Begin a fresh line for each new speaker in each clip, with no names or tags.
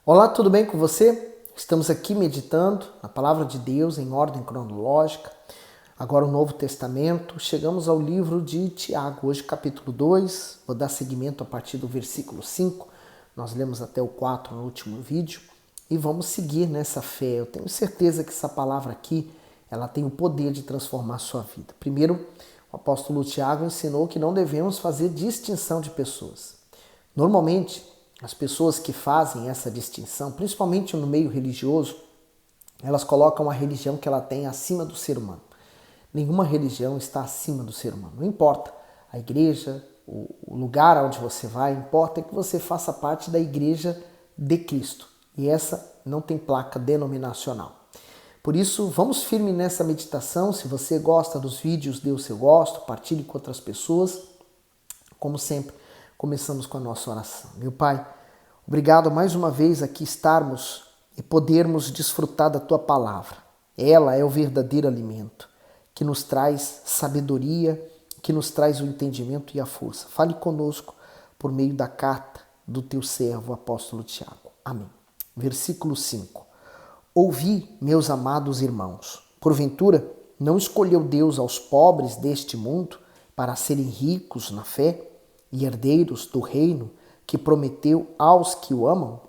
Olá, tudo bem com você? Estamos aqui meditando na Palavra de Deus em ordem cronológica. Agora o Novo Testamento. Chegamos ao livro de Tiago, hoje capítulo 2. Vou dar seguimento a partir do versículo 5. Nós lemos até o 4 no último vídeo. E vamos seguir nessa fé. Eu tenho certeza que essa palavra aqui, ela tem o poder de transformar a sua vida. Primeiro, o apóstolo Tiago ensinou que não devemos fazer distinção de pessoas. Normalmente, as pessoas que fazem essa distinção, principalmente no meio religioso, elas colocam a religião que ela tem acima do ser humano. Nenhuma religião está acima do ser humano. Não importa a igreja, o lugar onde você vai, importa que você faça parte da igreja de Cristo. E essa não tem placa denominacional. Por isso, vamos firme nessa meditação. Se você gosta dos vídeos, dê o seu gosto, partilhe com outras pessoas. Como sempre, começamos com a nossa oração. Meu Pai, obrigado mais uma vez aqui estarmos e podermos desfrutar da Tua palavra. Ela é o verdadeiro alimento que nos traz sabedoria, que nos traz o entendimento e a força. Fale conosco por meio da carta do Teu servo, o apóstolo Tiago. Amém. Versículo 5. Ouvi, meus amados irmãos, porventura não escolheu Deus aos pobres deste mundo para serem ricos na fé e herdeiros do reino que prometeu aos que o amam?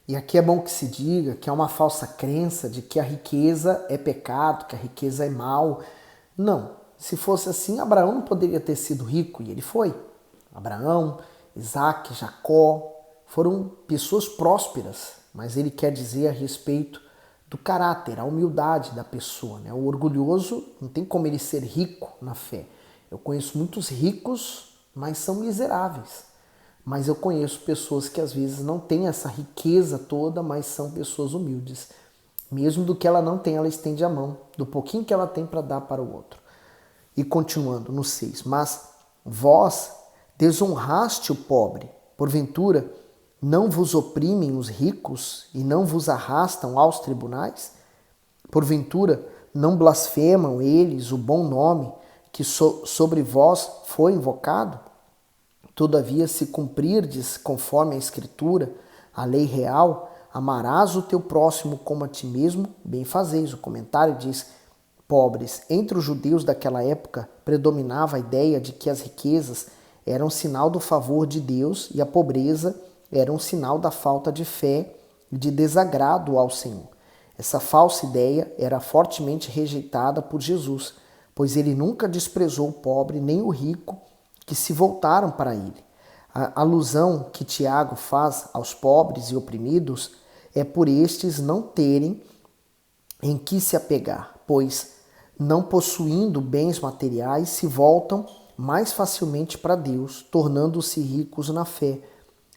E aqui é bom que se diga que há uma falsa crença de que a riqueza é pecado, que a riqueza é mal. Não, se fosse assim, Abraão não poderia ter sido rico, e ele foi. Abraão, Isaac, Jacó foram pessoas prósperas, mas ele quer dizer a respeito do caráter, a humildade da pessoa, né? O orgulhoso não tem como ele ser rico na fé. Eu conheço muitos ricos, mas são miseráveis. Mas eu conheço pessoas que às vezes não têm essa riqueza toda, mas são pessoas humildes. Mesmo do que ela não tem, ela estende a mão, do pouquinho que ela tem para dar para o outro. E continuando no 6. Mas vós desonraste o pobre, porventura não vos oprimem os ricos e não vos arrastam aos tribunais? Porventura não blasfemam eles o bom nome que sobre vós foi invocado? Todavia, se cumprirdes conforme a Escritura, a lei real, amarás o teu próximo como a ti mesmo, bem fazeis. O comentário diz: pobres. Entre os judeus daquela época predominava a ideia de que as riquezas eram sinal do favor de Deus e a pobreza era um sinal da falta de fé e de desagrado ao Senhor. Essa falsa ideia era fortemente rejeitada por Jesus, pois ele nunca desprezou o pobre nem o rico que se voltaram para ele. A alusão que Tiago faz aos pobres e oprimidos é por estes não terem em que se apegar, pois, não possuindo bens materiais, se voltam mais facilmente para Deus, tornando-se ricos na fé.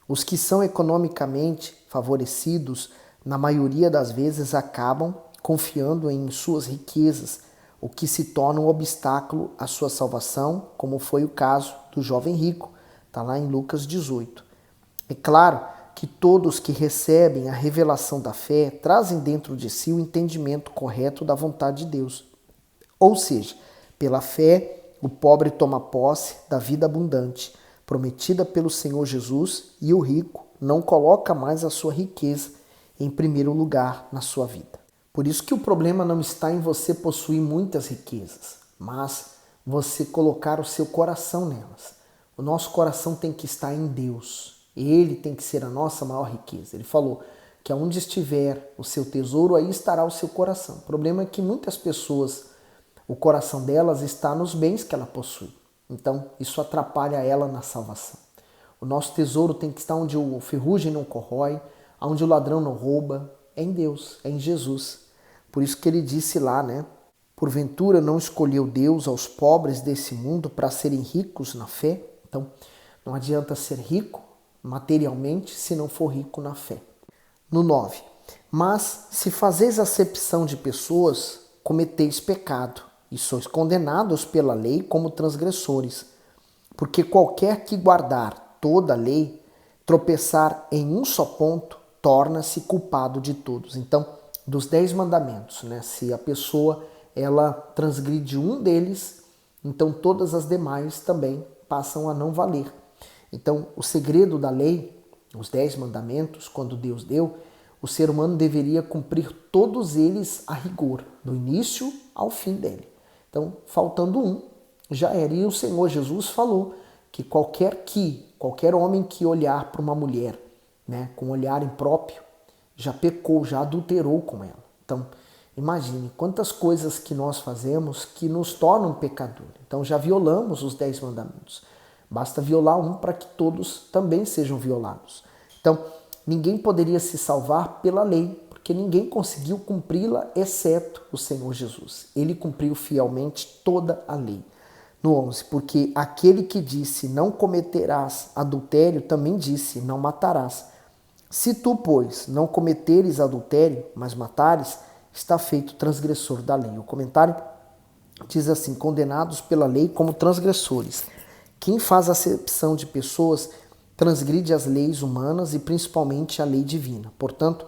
Os que são economicamente favorecidos, na maioria das vezes, acabam confiando em suas riquezas, o que se torna um obstáculo à sua salvação, como foi o caso do jovem rico. Está lá em Lucas 18. É claro que todos que recebem a revelação da fé trazem dentro de si o entendimento correto da vontade de Deus. Ou seja, pela fé, o pobre toma posse da vida abundante, prometida pelo Senhor Jesus, e o rico não coloca mais a sua riqueza em primeiro lugar na sua vida. Por isso que o problema não está em você possuir muitas riquezas, mas você colocar o seu coração nelas. O nosso coração tem que estar em Deus. Ele tem que ser a nossa maior riqueza. Ele falou que aonde estiver o seu tesouro, aí estará o seu coração. O problema é que muitas pessoas, o coração delas está nos bens que ela possui. Então, isso atrapalha ela na salvação. O nosso tesouro tem que estar onde o ferrugem não corrói, onde o ladrão não rouba. É em Deus, é em Jesus. Por isso que ele disse lá, né? Porventura não escolheu Deus aos pobres desse mundo para serem ricos na fé? Então, não adianta ser rico materialmente se não for rico na fé. No 9. Mas se fazeis acepção de pessoas, cometeis pecado, e sois condenados pela lei como transgressores. Porque qualquer que guardar toda a lei, tropeçar em um só ponto, torna-se culpado de todos. Então, dos 10 mandamentos, né? Se a pessoa ela transgride um deles, então todas as demais também passam a não valer. Então, o segredo da lei, os 10 mandamentos, quando Deus deu, o ser humano deveria cumprir todos eles a rigor, do início ao fim dele. Então, faltando um, já era. E o Senhor Jesus falou que qualquer homem que olhar para uma mulher, né, com um olhar impróprio, já pecou, já adulterou com ela. Então, imagine quantas coisas que nós fazemos que nos tornam pecador. Então, já violamos os 10 mandamentos. Basta violar um para que todos também sejam violados. Então, ninguém poderia se salvar pela lei, porque ninguém conseguiu cumpri-la, exceto o Senhor Jesus. Ele cumpriu fielmente toda a lei. No 11, porque aquele que disse não cometerás adultério, também disse não matarás. Se tu, pois, não cometeres adultério, mas matares, está feito transgressor da lei. O comentário diz assim, condenados pela lei como transgressores. Quem faz acepção de pessoas transgride as leis humanas e principalmente a lei divina. Portanto,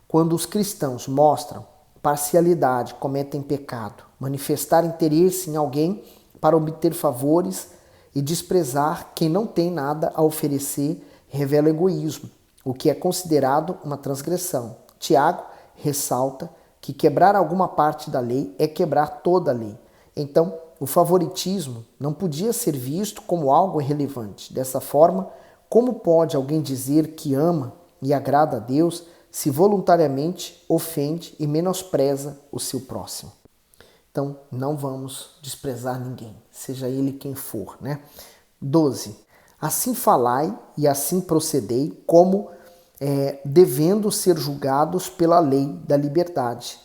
quando os cristãos mostram parcialidade, cometem pecado, manifestar interesse em alguém para obter favores e desprezar quem não tem nada a oferecer, revela egoísmo, o que é considerado uma transgressão. Tiago ressalta que quebrar alguma parte da lei é quebrar toda a lei. Então, o favoritismo não podia ser visto como algo irrelevante. Dessa forma, como pode alguém dizer que ama e agrada a Deus se voluntariamente ofende e menospreza o seu próximo? Então, não vamos desprezar ninguém, seja ele quem for, né? 12. Assim falai e assim procedei, como devendo ser julgados pela lei da liberdade.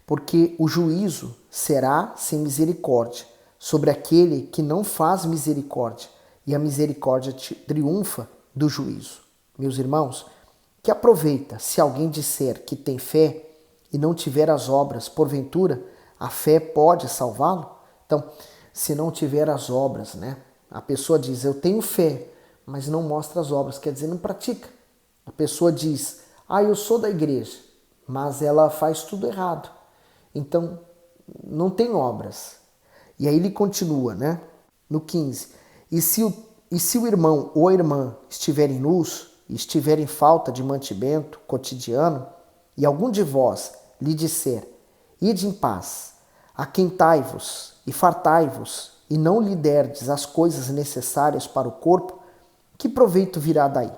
Porque o juízo será sem misericórdia sobre aquele que não faz misericórdia, e a misericórdia triunfa do juízo. Meus irmãos, que aproveita se alguém disser que tem fé e não tiver as obras, porventura a fé pode salvá-lo? Então, se não tiver as obras, né? A pessoa diz, eu tenho fé, mas não mostra as obras, quer dizer, não pratica. A pessoa diz, eu sou da igreja, mas ela faz tudo errado. Então, não tem obras. E aí ele continua, né? No 15. E se o irmão ou a irmã estiverem nus, e estiver em falta de mantimento cotidiano, e algum de vós lhe disser, ide em paz, aquentai-vos e fartai-vos, e não lhe derdes as coisas necessárias para o corpo, que proveito virá daí?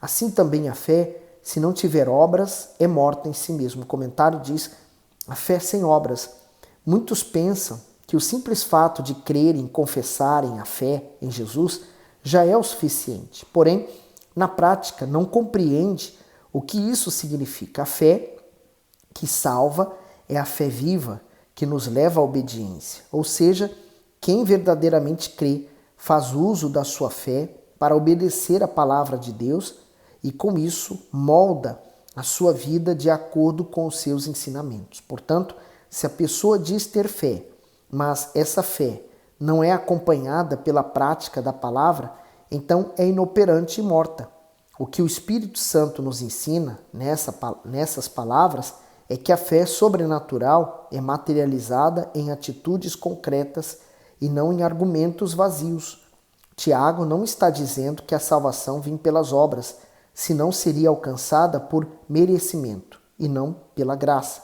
Assim também a fé, se não tiver obras, é morta em si mesmo. O comentário diz, a fé sem obras. Muitos pensam que o simples fato de crerem, confessarem a fé em Jesus já é o suficiente. Porém, na prática, não compreende o que isso significa. A fé que salva é a fé viva, que nos leva à obediência. Ou seja, quem verdadeiramente crê faz uso da sua fé para obedecer a palavra de Deus e, com isso, molda a sua vida de acordo com os seus ensinamentos. Portanto, se a pessoa diz ter fé, mas essa fé não é acompanhada pela prática da palavra, então é inoperante e morta. O que o Espírito Santo nos ensina nessas palavras é que a fé sobrenatural é materializada em atitudes concretas e não em argumentos vazios. Tiago não está dizendo que a salvação vem pelas obras, senão seria alcançada por merecimento e não pela graça.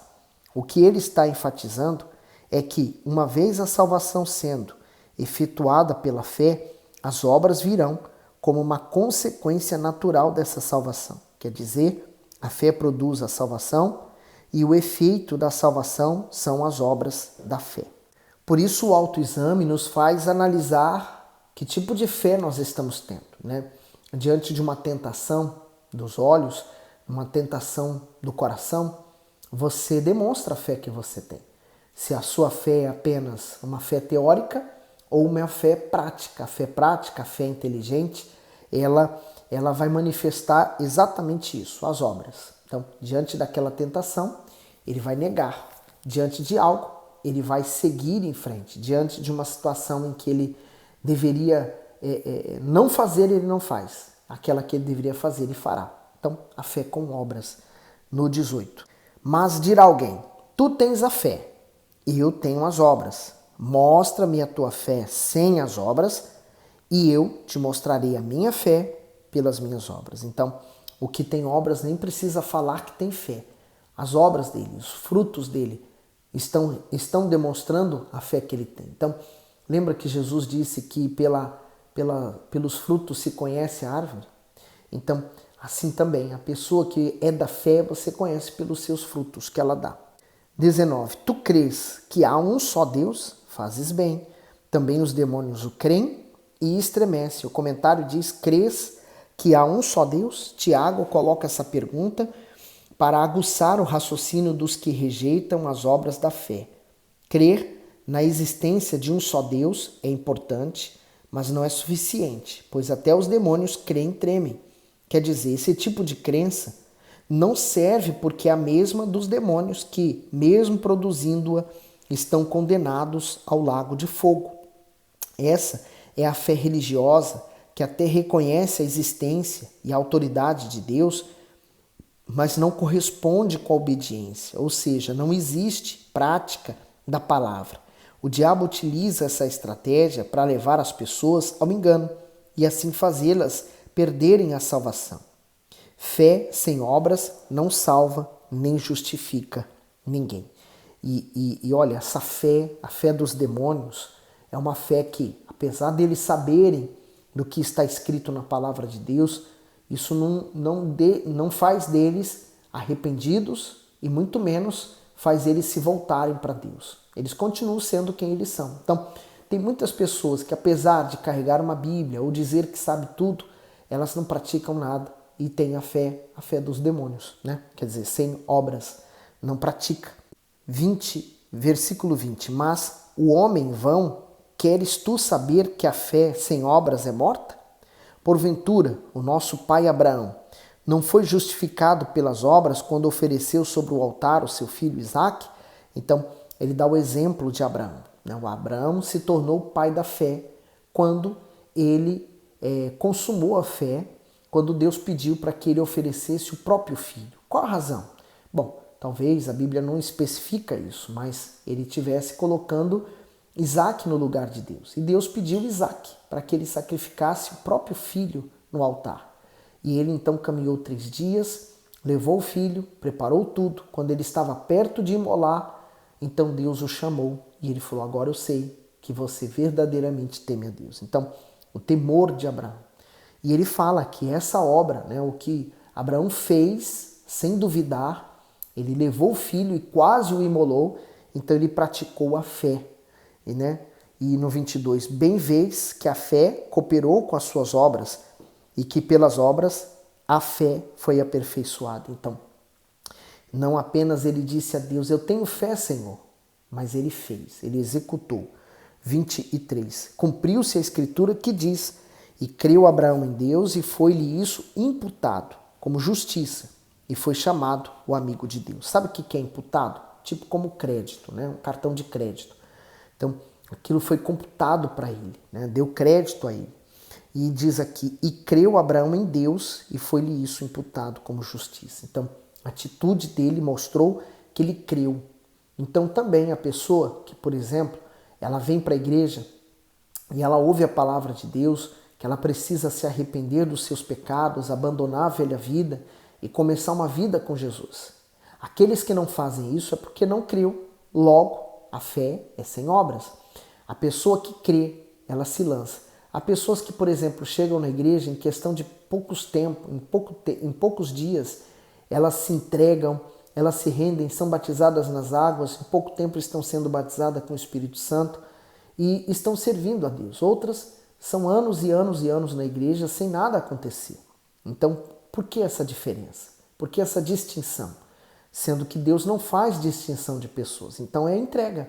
O que ele está enfatizando é que, uma vez a salvação sendo efetuada pela fé, as obras virão como uma consequência natural dessa salvação. Quer dizer, a fé produz a salvação e o efeito da salvação são as obras da fé. Por isso o autoexame nos faz analisar que tipo de fé nós estamos tendo, né? Diante de uma tentação dos olhos, uma tentação do coração, você demonstra a fé que você tem. Se a sua fé é apenas uma fé teórica ou uma fé prática. A fé prática, a fé inteligente, ela vai manifestar exatamente isso, as obras. Então, diante daquela tentação, ele vai negar. Diante de algo, ele vai seguir em frente. Diante de uma situação em que ele deveria não fazer, ele não faz. Aquela que ele deveria fazer, ele fará. Então, a fé com obras. No 18. Mas dirá alguém, tu tens a fé, e eu tenho as obras. Mostra-me a tua fé sem as obras, e eu te mostrarei a minha fé pelas minhas obras. Então, o que tem obras nem precisa falar que tem fé. As obras dele, os frutos dele estão demonstrando a fé que ele tem. Então, lembra que Jesus disse que pelos frutos se conhece a árvore? Então, assim também, a pessoa que é da fé, você conhece pelos seus frutos que ela dá. 19. Tu crês que há um só Deus? Fazes bem. Também os demônios o creem e estremecem. O comentário diz, crês que há um só Deus? Tiago coloca essa pergunta para aguçar o raciocínio dos que rejeitam as obras da fé. Crer na existência de um só Deus é importante, mas não é suficiente, pois até os demônios creem e tremem. Quer dizer, esse tipo de crença não serve porque é a mesma dos demônios que, mesmo produzindo-a, estão condenados ao lago de fogo. Essa é a fé religiosa que até reconhece a existência e a autoridade de Deus, mas não corresponde com a obediência, ou seja, não existe prática da palavra. O diabo utiliza essa estratégia para levar as pessoas ao engano e assim fazê-las perderem a salvação. Fé sem obras não salva nem justifica ninguém. E olha, essa fé, a fé dos demônios, é uma fé que, apesar deles saberem do que está escrito na palavra de Deus, isso não faz deles arrependidos e muito menos faz eles se voltarem para Deus. Eles continuam sendo quem eles são. Então, tem muitas pessoas que, apesar de carregar uma Bíblia ou dizer que sabe tudo, elas não praticam nada e têm a fé dos demônios, né? Quer dizer, sem obras, não pratica. Versículo 20. Mas o homem vão, queres tu saber que a fé sem obras é morta? Porventura, o nosso pai Abraão não foi justificado pelas obras quando ofereceu sobre o altar o seu filho Isaque? Então, ele dá o exemplo de Abraão. O Abraão se tornou o pai da fé quando ele consumou a fé, quando Deus pediu para que ele oferecesse o próprio filho. Qual a razão? Bom, talvez a Bíblia não especifica isso, mas ele estivesse colocando Isaque no lugar de Deus. E Deus pediu Isaque para que ele sacrificasse o próprio filho no altar. E ele então caminhou 3 dias, levou o filho, preparou tudo. Quando ele estava perto de imolar, então Deus o chamou e ele falou, agora eu sei que você verdadeiramente teme a Deus. Então, o temor de Abraão. E ele fala que essa obra, o que Abraão fez, sem duvidar, ele levou o filho e quase o imolou, então ele praticou a fé. E no 22, bem vês que a fé cooperou com as suas obras e que pelas obras a fé foi aperfeiçoada. Então, não apenas ele disse a Deus, eu tenho fé, Senhor, mas ele fez, ele executou. 23, cumpriu-se a escritura que diz, e creu Abraão em Deus e foi-lhe isso imputado como justiça e foi chamado o amigo de Deus. Sabe o que é imputado? Tipo como crédito, um cartão de crédito. Então, aquilo foi computado para ele, deu crédito a ele. E diz aqui, e creu Abraão em Deus e foi-lhe isso imputado como justiça. Então, a atitude dele mostrou que ele creu. Então, também a pessoa que, por exemplo, ela vem para a igreja e ela ouve a palavra de Deus, que ela precisa se arrepender dos seus pecados, abandonar a velha vida e começar uma vida com Jesus. Aqueles que não fazem isso é porque não creu. Logo, a fé é sem obras. A pessoa que crê, ela se lança. Há pessoas que, por exemplo, chegam na igreja em questão de em poucos dias, elas se entregam, elas se rendem, são batizadas nas águas, em pouco tempo estão sendo batizadas com o Espírito Santo e estão servindo a Deus. Outras são anos e anos e anos na igreja sem nada acontecer. Então, por que essa diferença? Por que essa distinção? Sendo que Deus não faz distinção de pessoas. Então é entrega.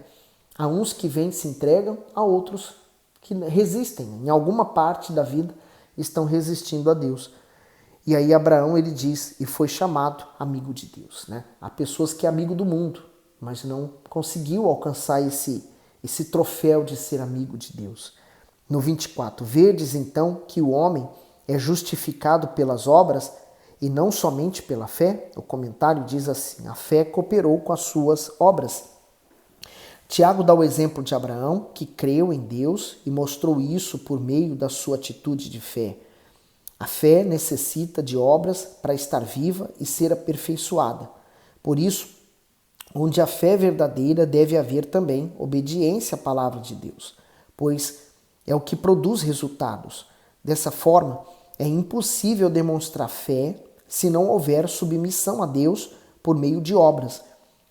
Há uns que vêm e se entregam, há outros que resistem. Em alguma parte da vida estão resistindo a Deus. E aí Abraão, ele diz, e foi chamado amigo de Deus. Há pessoas que é amigo do mundo, mas não conseguiu alcançar esse troféu de ser amigo de Deus. No 24, vedes então que o homem é justificado pelas obras e não somente pela fé? O comentário diz assim, a fé cooperou com as suas obras. Tiago dá o exemplo de Abraão, que creu em Deus e mostrou isso por meio da sua atitude de fé. A fé necessita de obras para estar viva e ser aperfeiçoada. Por isso, onde a fé é verdadeira, deve haver também obediência à palavra de Deus, pois é o que produz resultados. Dessa forma, é impossível demonstrar fé se não houver submissão a Deus por meio de obras.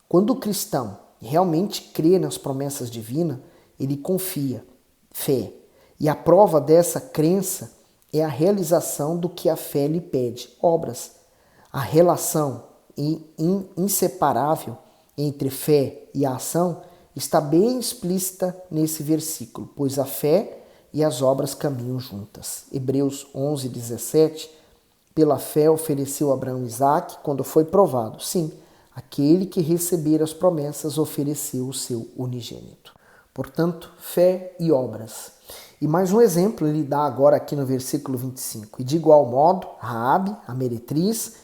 Quando o cristão realmente crê nas promessas divinas, ele confia, fé. E a prova dessa crença é a realização do que a fé lhe pede, obras. A relação inseparável entre fé e a ação está bem explícita nesse versículo, pois a fé e as obras caminham juntas. Hebreus 11, 17, pela fé ofereceu Abraão Isaque quando foi provado. Sim, aquele que receber as promessas ofereceu o seu unigênito. Portanto, fé e obras. E mais um exemplo ele dá agora aqui no versículo 25. E de igual modo, Raabe, a meretriz,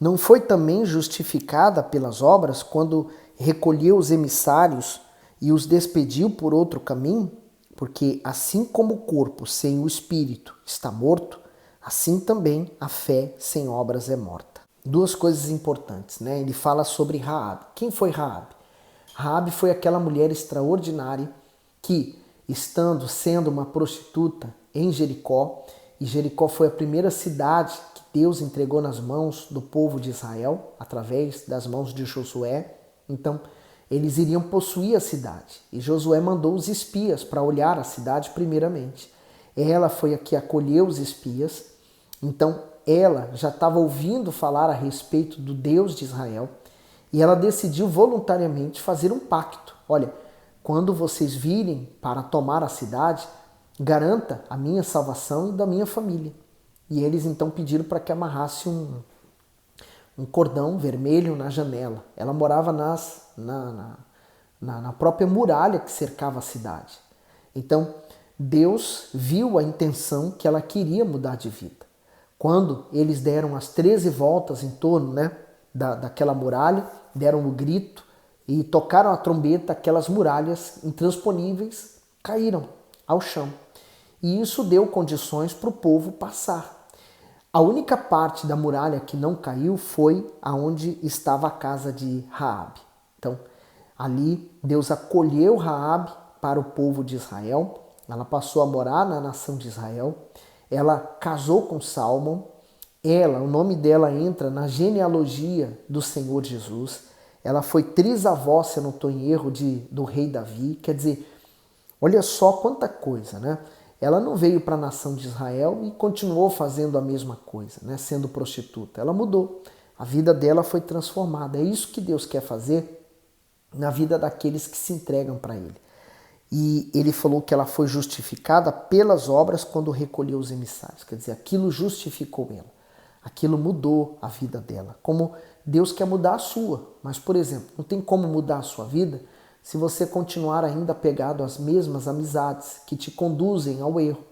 não foi também justificada pelas obras quando recolheu os emissários e os despediu por outro caminho? Porque assim como o corpo sem o espírito está morto, assim também a fé sem obras é morta. Duas coisas importantes, né? Ele fala sobre Raabe. Quem foi Raabe? Raabe foi aquela mulher extraordinária que, sendo uma prostituta em Jericó, e Jericó foi a primeira cidade que Deus entregou nas mãos do povo de Israel, através das mãos de Josué. Então, eles iriam possuir a cidade. E Josué mandou os espias para olhar a cidade primeiramente. Ela foi a que acolheu os espias. Então, ela já estava ouvindo falar a respeito do Deus de Israel. E ela decidiu voluntariamente fazer um pacto. Olha, quando vocês virem para tomar a cidade, garanta a minha salvação e da minha família. E eles então pediram para que amarrasse um cordão vermelho na janela. Ela morava na própria muralha que cercava a cidade. Então, Deus viu a intenção que ela queria mudar de vida. Quando eles deram as 13 voltas em torno daquela muralha, deram o grito e tocaram a trombeta, aquelas muralhas intransponíveis caíram ao chão. E isso deu condições para o povo passar. A única parte da muralha que não caiu foi aonde estava a casa de Raabe. Então, ali Deus acolheu Raabe para o povo de Israel. Ela passou a morar na nação de Israel. Ela casou com Salmão. O nome dela entra na genealogia do Senhor Jesus. Ela foi trisavó, se eu não estou em erro, do rei Davi. Quer dizer, olha só quanta coisa, né? Ela não veio para a nação de Israel e continuou fazendo a mesma coisa, né? Sendo prostituta. Ela mudou. A vida dela foi transformada. É isso que Deus quer fazer na vida daqueles que se entregam para Ele. E Ele falou que ela foi justificada pelas obras quando recolheu os emissários. Quer dizer, aquilo justificou ela. Aquilo mudou a vida dela. Como Deus quer mudar a sua. Mas, por exemplo, não tem como mudar a sua vida se você continuar ainda apegado às mesmas amizades que te conduzem ao erro.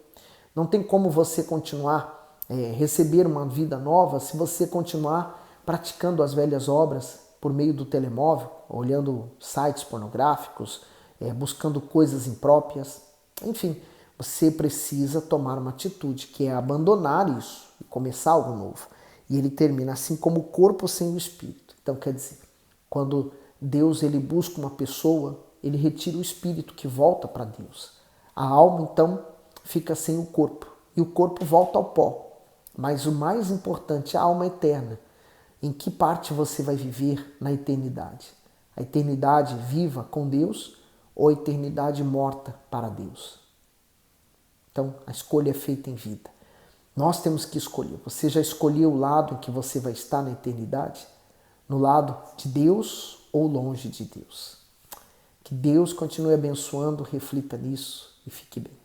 Não tem como você continuar receber uma vida nova se você continuar praticando as velhas obras por meio do telemóvel, olhando sites pornográficos, buscando coisas impróprias. Enfim, você precisa tomar uma atitude, que é abandonar isso e começar algo novo. E ele termina assim como o corpo sem o espírito. Então, quer dizer, quando Deus ele busca uma pessoa, ele retira o espírito que volta para Deus. A alma, então, fica sem o corpo. E o corpo volta ao pó. Mas o mais importante é a alma eterna. Em que parte você vai viver na eternidade? A eternidade viva com Deus ou a eternidade morta para Deus? Então, a escolha é feita em vida. Nós temos que escolher. Você já escolheu o lado em que você vai estar na eternidade? No lado de Deus ou longe de Deus? Que Deus continue abençoando, reflita nisso e fique bem.